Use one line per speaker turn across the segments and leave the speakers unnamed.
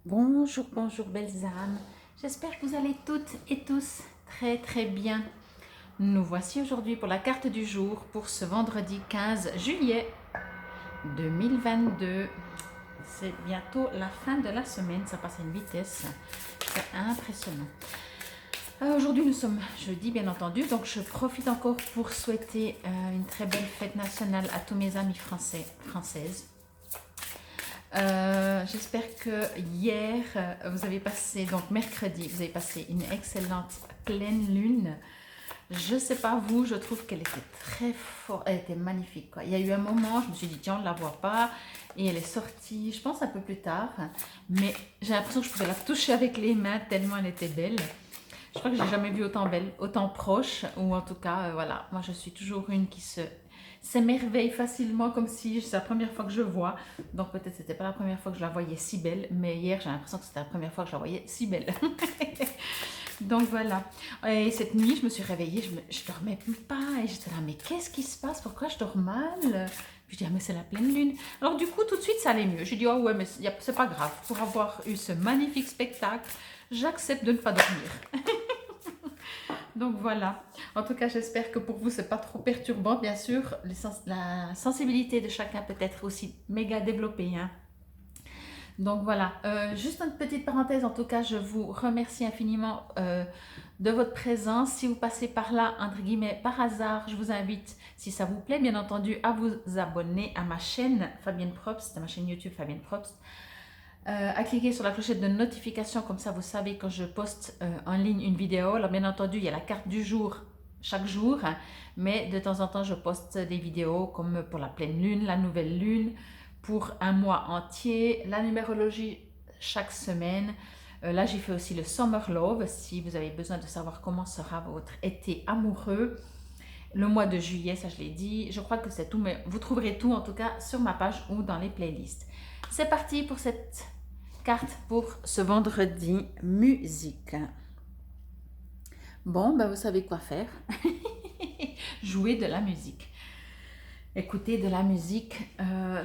Bonjour, bonjour belles âmes. J'espère que vous allez toutes et tous très très bien. Nous voici aujourd'hui pour la carte du jour pour ce vendredi 15 juillet 2022. C'est bientôt la fin de la semaine, ça passe à une vitesse. C'est impressionnant. Aujourd'hui nous sommes jeudi bien entendu, donc je profite encore pour souhaiter une très belle fête nationale à tous mes amis françaises. J'espère que hier, vous avez passé, donc mercredi, vous avez passé une excellente pleine lune. Je sais pas vous, je trouve qu'elle était très forte, elle était magnifique, quoi. Il y a eu un moment, je me suis dit tiens, on ne la voit pas, et elle est sortie, je pense un peu plus tard, mais j'ai l'impression que je pouvais la toucher avec les mains tellement elle était belle. Je crois que j'ai jamais vu autant belle, autant proche, ou en tout cas, voilà, moi je suis toujours une qui s'émerveille facilement comme si c'est la première fois que je vois. Donc peut-être c'était pas la première fois que je la voyais si belle, mais hier j'ai l'impression que c'était la première fois que je la voyais si belle. Donc voilà. Et cette nuit, je me suis réveillée, je dormais plus pas et j'étais là, mais qu'est-ce qui se passe? Pourquoi je dors mal? Puis je dis, ah, mais c'est la pleine lune. Alors du coup, tout de suite, ça allait mieux. J'ai dit, oh ouais, mais c'est pas grave. Pour avoir eu ce magnifique spectacle, j'accepte de ne pas dormir. Donc voilà. En tout cas, j'espère que pour vous, c'est pas trop perturbant. Bien sûr, la sensibilité de chacun peut être aussi méga développée, hein. Donc voilà, juste une petite parenthèse, en tout cas, je vous remercie infiniment de votre présence. Si vous passez par là, entre guillemets, par hasard, je vous invite, si ça vous plaît, bien entendu, à vous abonner à ma chaîne Fabienne Probst, à ma chaîne YouTube Fabienne Probst, à cliquer sur la clochette de notification, comme ça vous savez quand je poste en ligne une vidéo. Alors bien entendu, il y a la carte du jour chaque jour, hein, mais de temps en temps, je poste des vidéos comme pour la pleine lune, la nouvelle lune, pour un mois entier, la numérologie chaque semaine. Là, j'ai fait aussi le Summer Love, si vous avez besoin de savoir comment sera votre été amoureux. Le mois de juillet, ça je l'ai dit. Je crois que c'est tout, mais vous trouverez tout en tout cas sur ma page ou dans les playlists. C'est parti pour cette carte pour ce vendredi musique. Bon, ben vous savez quoi faire. Jouer de la musique. Écouter de la musique.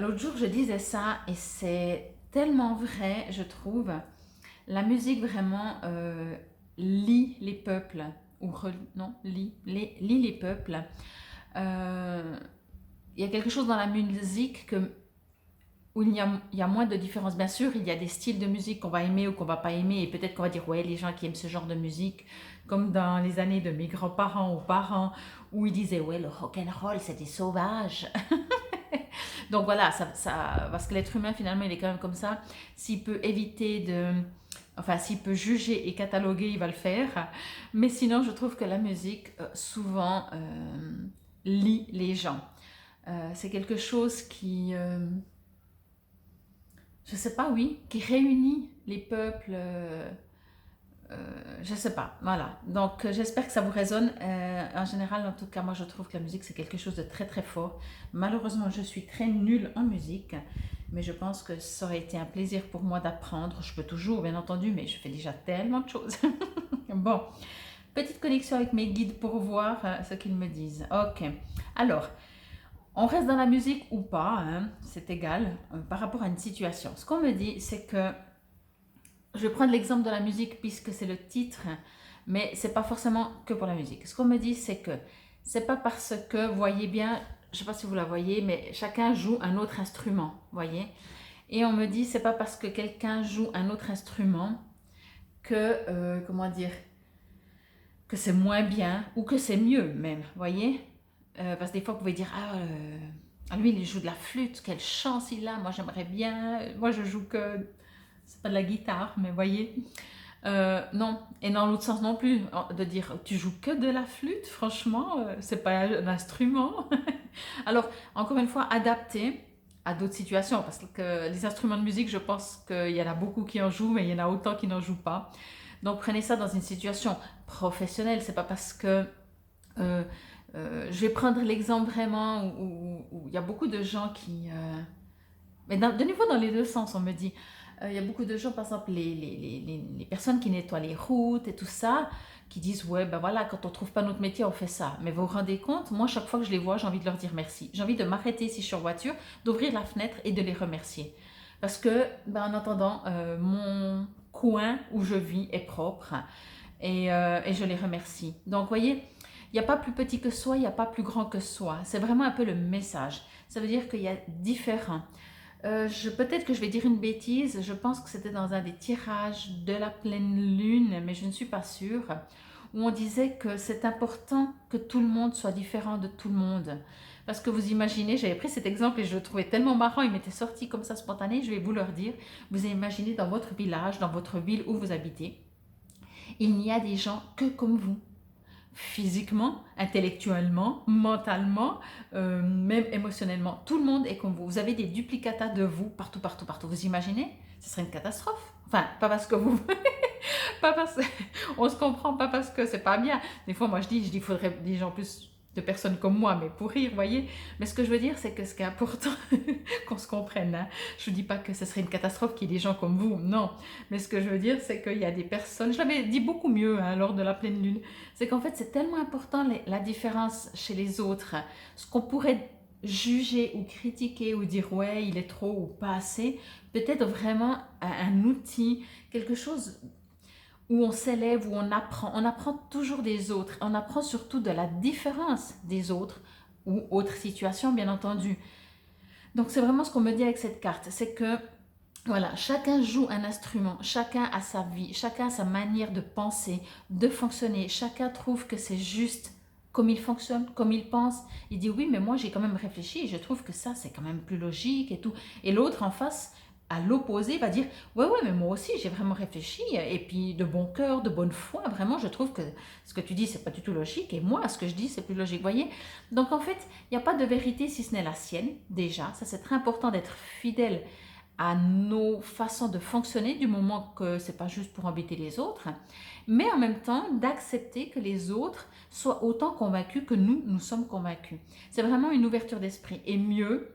L'autre jour, je disais ça et c'est tellement vrai, je trouve. La musique vraiment lie les peuples. Non, lie les peuples. Il y a quelque chose dans la musique où il y a moins de différence. Bien sûr, il y a des styles de musique qu'on va aimer ou qu'on va pas aimer, et peut-être qu'on va dire, ouais, les gens qui aiment ce genre de musique, comme dans les années de mes grands-parents ou parents, où ils disaient, ouais, le rock and roll, c'était sauvage. Donc voilà, parce que l'être humain, finalement, il est quand même comme ça. S'il peut éviter de... Enfin, s'il peut juger et cataloguer, il va le faire. Mais sinon, je trouve que la musique, souvent, lie les gens. C'est quelque chose qui... je sais pas, oui, qui réunit les peuples, je sais pas, voilà. Donc j'espère que ça vous résonne. En général, en tout cas, moi je trouve que la musique c'est quelque chose de très très fort. Malheureusement, je suis très nulle en musique, mais je pense que ça aurait été un plaisir pour moi d'apprendre. Je peux toujours, bien entendu, mais je fais déjà tellement de choses. Bon, petite connexion avec mes guides pour voir ce qu'ils me disent. Ok, alors... On reste dans la musique ou pas, hein, c'est égal, par rapport à une situation. Ce qu'on me dit, c'est que, je vais prendre l'exemple de la musique puisque c'est le titre, mais c'est pas forcément que pour la musique. Ce qu'on me dit, c'est que c'est pas parce que, vous voyez bien, je sais pas si vous la voyez, mais chacun joue un autre instrument, voyez. Et on me dit, c'est pas parce que quelqu'un joue un autre instrument que, comment dire, que c'est moins bien ou que c'est mieux même, voyez. Parce que des fois, vous pouvez dire, ah, lui, il joue de la flûte, quelle chance il a, moi j'aimerais bien, moi je joue que, c'est pas de la guitare, mais voyez. Non, et dans l'autre sens non plus, de dire, tu joues que de la flûte, franchement, c'est pas un instrument. Alors, encore une fois, adapté à d'autres situations, parce que les instruments de musique, je pense qu'il y en a beaucoup qui en jouent, mais il y en a autant qui n'en jouent pas. Donc, prenez ça dans une situation professionnelle, c'est pas parce que... je vais prendre l'exemple vraiment où il y a beaucoup de gens qui... mais de nouveau dans les deux sens, on me dit. Il y a beaucoup de gens, par exemple, les personnes qui nettoient les routes et tout ça, qui disent, ouais, ben voilà, quand on trouve pas notre métier, on fait ça. Mais vous vous rendez compte, moi, chaque fois que je les vois, j'ai envie de leur dire merci. J'ai envie de m'arrêter si je suis en voiture, d'ouvrir la fenêtre et de les remercier. Parce que, ben, en attendant, mon coin où je vis est propre et je les remercie. Donc, vous voyez, il n'y a pas plus petit que soi, il n'y a pas plus grand que soi. C'est vraiment un peu le message. Ça veut dire qu'il y a différents. Peut-être que je vais dire une bêtise, je pense que c'était dans un des tirages de la pleine lune, mais je ne suis pas sûre, où on disait que c'est important que tout le monde soit différent de tout le monde. Parce que vous imaginez, j'avais pris cet exemple et je le trouvais tellement marrant, il m'était sorti comme ça spontané, je vais vous le redire. Vous imaginez dans votre village, dans votre ville où vous habitez, il n'y a des gens que comme vous. Physiquement, intellectuellement, mentalement, même émotionnellement. Tout le monde est comme vous. Vous avez des duplicata de vous partout, partout, partout. Vous imaginez? Ce serait une catastrophe. Enfin, pas parce que vous... pas parce... On se comprend, pas parce que c'est pas bien. Des fois, moi, je dis, il faudrait des gens plus de personnes comme moi, mais pour rire, voyez. Mais ce que je veux dire, c'est que ce qui est important, qu'on se comprenne. Hein. Je ne dis pas que ce serait une catastrophe qu'il y ait des gens comme vous, non. Mais ce que je veux dire, c'est qu'il y a des personnes, je l'avais dit beaucoup mieux hein, lors de la pleine lune, c'est qu'en fait, c'est tellement important la différence chez les autres. Ce qu'on pourrait juger ou critiquer ou dire ouais, il est trop ou pas assez, peut-être vraiment un outil, quelque chose où on s'élève, où on apprend toujours des autres, on apprend surtout de la différence des autres ou autres situations bien entendu. Donc c'est vraiment ce qu'on me dit avec cette carte, c'est que voilà, chacun joue un instrument, chacun a sa vie, chacun a sa manière de penser, de fonctionner, chacun trouve que c'est juste comme il fonctionne, comme il pense. Il dit oui, mais moi j'ai quand même réfléchi, je trouve que ça c'est quand même plus logique et tout. Et l'autre en face, à l'opposé, va dire ouais, ouais, mais moi aussi j'ai vraiment réfléchi et puis de bon cœur, de bonne foi, vraiment je trouve que ce que tu dis c'est pas du tout logique et moi ce que je dis c'est plus logique, vous voyez. Donc en fait, il n'y a pas de vérité si ce n'est la sienne, déjà, ça c'est très important d'être fidèle à nos façons de fonctionner du moment que c'est pas juste pour embêter les autres, mais en même temps d'accepter que les autres soient autant convaincus que nous sommes convaincus. C'est vraiment une ouverture d'esprit et mieux,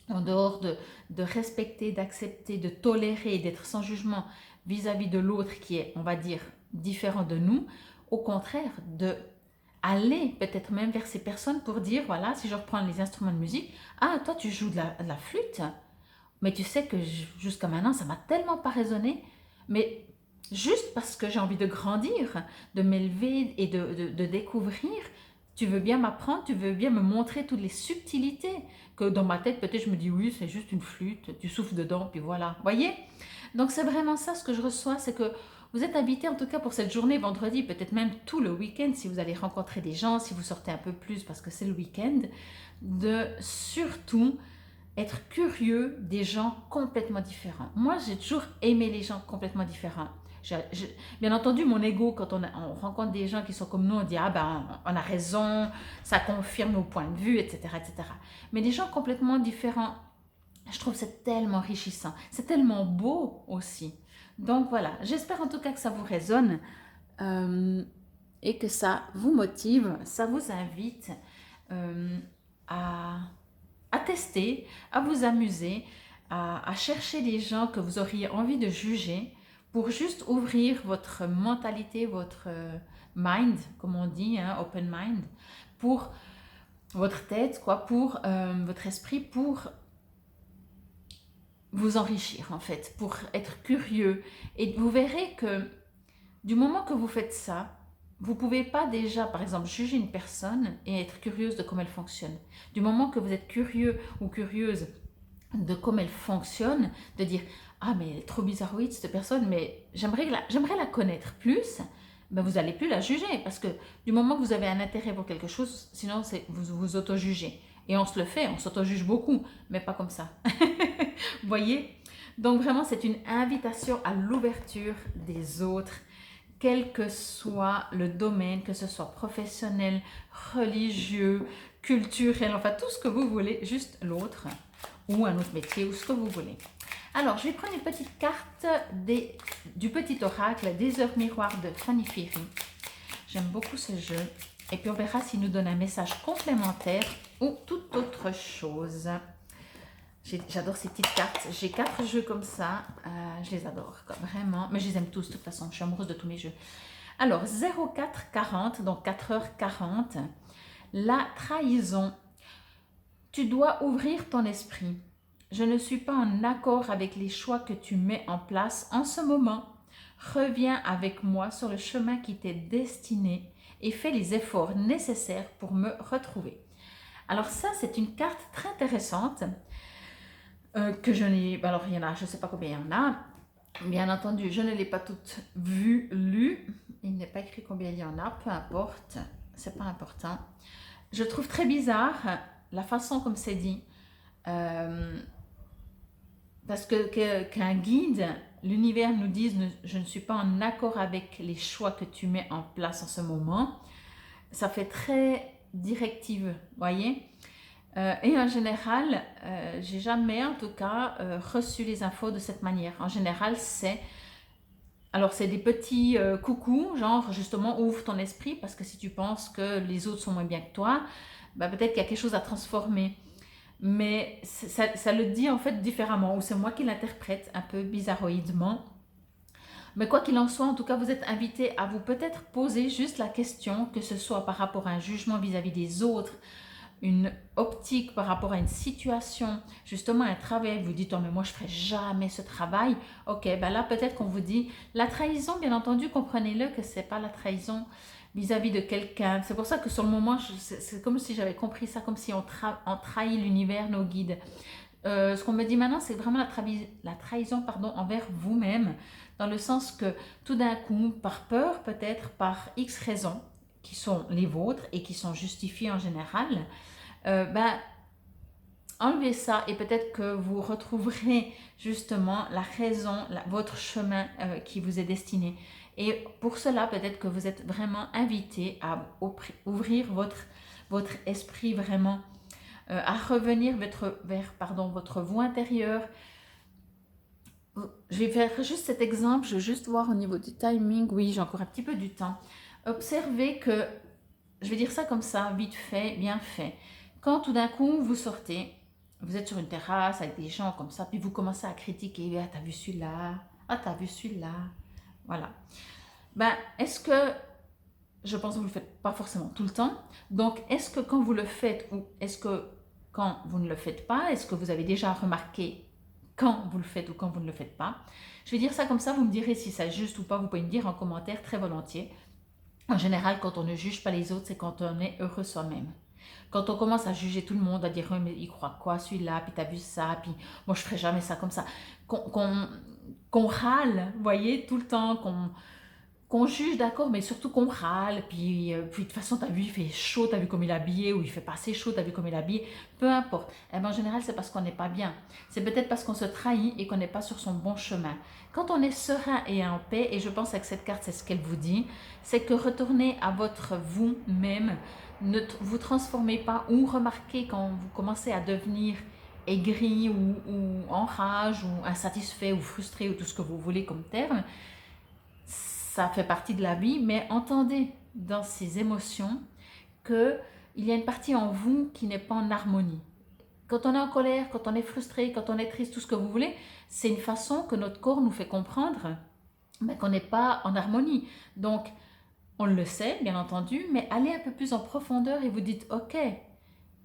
en dehors de respecter, d'accepter, de tolérer, d'être sans jugement vis-à-vis de l'autre qui est, on va dire, différent de nous, au contraire, de aller peut-être même vers ces personnes pour dire, voilà, si je reprends les instruments de musique, ah, toi tu joues de la flûte, mais tu sais que jusqu'à maintenant, ça m'a tellement pas résonné. Mais juste parce que j'ai envie de grandir, de m'élever et de découvrir, tu veux bien m'apprendre, tu veux bien me montrer toutes les subtilités. Que dans ma tête, peut-être je me dis oui, c'est juste une flûte, tu souffles dedans, puis voilà. Voyez? Donc c'est vraiment ça ce que je reçois, c'est que vous êtes invité en tout cas pour cette journée vendredi, peut-être même tout le week-end si vous allez rencontrer des gens, si vous sortez un peu plus parce que c'est le week-end, de surtout être curieux des gens complètement différents. Moi, j'ai toujours aimé les gens complètement différents. Bien entendu, mon ego, quand on rencontre des gens qui sont comme nous, on dit « Ah ben, on a raison, ça confirme nos points de vue, etc. etc. » Mais des gens complètement différents, je trouve c'est tellement enrichissant. C'est tellement beau aussi. Donc voilà, j'espère en tout cas que ça vous résonne et que ça vous motive, ça vous invite à tester, à vous amuser, à chercher des gens que vous auriez envie de juger pour juste ouvrir votre mentalité, votre mind, comme on dit, hein, open mind, pour votre tête, quoi, pour votre esprit, pour vous enrichir en fait, pour être curieux. Et vous verrez que du moment que vous faites ça, vous ne pouvez pas déjà, par exemple, juger une personne et être curieuse de comment elle fonctionne. Du moment que vous êtes curieux ou curieuse de comment elle fonctionne, de dire « Ah, mais elle est trop bizarroïde cette personne, mais j'aimerais la connaître plus », ben vous n'allez plus la juger parce que du moment que vous avez un intérêt pour quelque chose, sinon vous vous auto-jugez. Et on se le fait, on s'auto-juge beaucoup, mais pas comme ça. Vous voyez? Donc vraiment, c'est une invitation à l'ouverture des autres, quel que soit le domaine, que ce soit professionnel, religieux, culturel, enfin tout ce que vous voulez, juste l'autre, ou un autre métier, ou ce que vous voulez. Alors, je vais prendre une petite carte du petit oracle des heures miroirs de Fanny Ferry. J'aime beaucoup ce jeu. Et puis on verra s'il nous donne un message complémentaire ou toute autre chose. J'adore ces petites cartes. J'ai 4 jeux comme ça. Je les adore, vraiment. Mais je les aime tous, de toute façon. Je suis amoureuse de tous mes jeux. Alors, 0440, donc 4h40. La trahison. Tu dois ouvrir ton esprit. Je ne suis pas en accord avec les choix que tu mets en place en ce moment. Reviens avec moi sur le chemin qui t'est destiné et fais les efforts nécessaires pour me retrouver. Alors ça, c'est une carte très intéressante que je n'ai... Alors il y en a, je ne sais pas combien il y en a. Bien entendu, je ne l'ai pas toute vue, lue. Il n'est pas écrit combien il y en a, peu importe. C'est pas important. Je trouve très bizarre la façon comme c'est dit. Parce qu'un guide, l'univers nous dise je ne suis pas en accord avec les choix que tu mets en place en ce moment. Ça fait très directive, voyez. Et en général, j'ai jamais en tout cas reçu les infos de cette manière. En général, c'est des petits coucous, genre justement ouvre ton esprit parce que si tu penses que les autres sont moins bien que toi, bah, peut-être qu'il y a quelque chose à transformer. Mais ça le dit en fait différemment, ou c'est moi qui l'interprète un peu bizarroïdement. Mais quoi qu'il en soit, en tout cas, vous êtes invité à vous peut-être poser juste la question, que ce soit par rapport à un jugement vis-à-vis des autres, une optique par rapport à une situation, justement un travail, vous dites, oh mais moi je ne ferai jamais ce travail, ok, ben là peut-être qu'on vous dit, la trahison, bien entendu, comprenez-le que ce n'est pas la trahison vis-à-vis de quelqu'un, c'est pour ça que sur le moment, c'est comme si j'avais compris ça, comme si on trahit l'univers, nos guides. Ce qu'on me dit maintenant, c'est vraiment la trahison envers vous-même, dans le sens que tout d'un coup, par peur peut-être, par X raisons, qui sont les vôtres et qui sont justifiées en général, enlevez ça et peut-être que vous retrouverez justement la raison, votre chemin qui vous est destiné. Et pour cela, peut-être que vous êtes vraiment invité à ouvrir votre esprit vraiment, à revenir vers votre voix intérieure. Je vais faire juste cet exemple, je vais juste voir au niveau du timing. Oui, j'ai encore un petit peu du temps. Observez que, je vais dire ça comme ça, vite fait, bien fait. Quand tout d'un coup, vous sortez, vous êtes sur une terrasse avec des gens comme ça, puis vous commencez à critiquer. Ah, t'as vu celui-là? Ah, t'as vu celui-là? Voilà. Ben, est-ce que, je pense que vous ne le faites pas forcément tout le temps. Donc, est-ce que quand vous le faites ou est-ce que quand vous ne le faites pas, est-ce que vous avez déjà remarqué quand vous le faites ou quand vous ne le faites pas? Je vais dire ça comme ça, vous me direz si c'est juste ou pas, vous pouvez me dire en commentaire très volontiers. En général, quand on ne juge pas les autres, c'est quand on est heureux soi-même. Quand on commence à juger tout le monde, à dire oh, mais il croit quoi celui-là, puis t'as vu ça, puis moi je ferai jamais ça comme ça, qu'on râle, vous voyez, tout le temps, qu'on juge, d'accord, mais surtout qu'on râle, puis de toute façon, t'as vu, il fait chaud, t'as vu comme il est habillé, ou il fait pas assez chaud, t'as vu comme il est habillé, peu importe. Eh ben, en général, c'est parce qu'on n'est pas bien. C'est peut-être parce qu'on se trahit et qu'on n'est pas sur son bon chemin. Quand on est serein et en paix, et je pense que cette carte, c'est ce qu'elle vous dit, c'est que retournez à votre vous-même, ne vous transformez pas, ou remarquez quand vous commencez à devenir aigri, ou en rage, ou insatisfait, ou frustré, ou tout ce que vous voulez comme terme. Ça fait partie de la vie, mais entendez dans ces émotions qu'il y a une partie en vous qui n'est pas en harmonie. Quand on est en colère, quand on est frustré, quand on est triste, tout ce que vous voulez, c'est une façon que notre corps nous fait comprendre qu'on n'est pas en harmonie. Donc, on le sait, bien entendu, mais allez un peu plus en profondeur et vous dites, ok,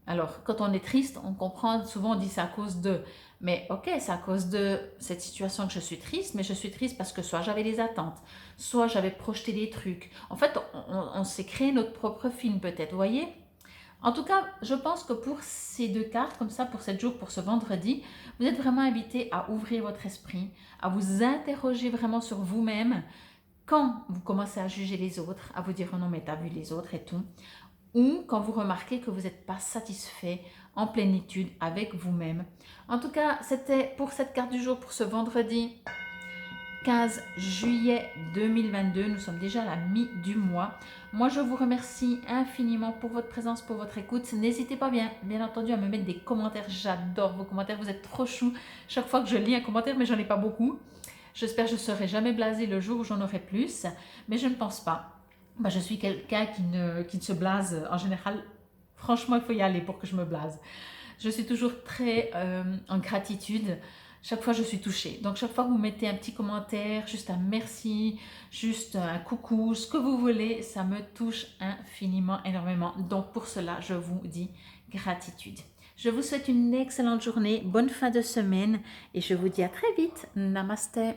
alors quand on est triste, on comprend, souvent on dit c'est à cause de, mais ok, c'est à cause de cette situation que je suis triste, mais je suis triste parce que soit j'avais des attentes, soit j'avais projeté des trucs. En fait, on s'est créé notre propre film peut-être, vous voyez? En tout cas, je pense que pour ces deux cartes, comme ça, pour 7 jours, pour ce vendredi, vous êtes vraiment invité à ouvrir votre esprit, à vous interroger vraiment sur vous-même quand vous commencez à juger les autres, à vous dire oh non mais t'as vu les autres et tout, ou quand vous remarquez que vous n'êtes pas satisfait en plénitude avec vous-même. En tout cas, c'était pour cette carte du jour pour ce vendredi 15 juillet 2022. Nous sommes déjà à la mi du mois. Moi, je vous remercie infiniment pour votre présence, pour votre écoute. N'hésitez pas bien entendu à me mettre des commentaires. J'adore vos commentaires. Vous êtes trop chou chaque fois que je lis un commentaire, mais j'en ai pas beaucoup. J'espère que je ne serai jamais blasée le jour où j'en aurai plus, mais je ne pense pas. Je suis quelqu'un qui ne se blase en général. Franchement, il faut y aller pour que je me blase. Je suis toujours très en gratitude. Chaque fois, je suis touchée. Donc, chaque fois que vous mettez un petit commentaire, juste un merci, juste un coucou, ce que vous voulez, ça me touche infiniment, énormément. Donc, pour cela, je vous dis gratitude. Je vous souhaite une excellente journée, bonne fin de semaine et je vous dis à très vite. Namasté.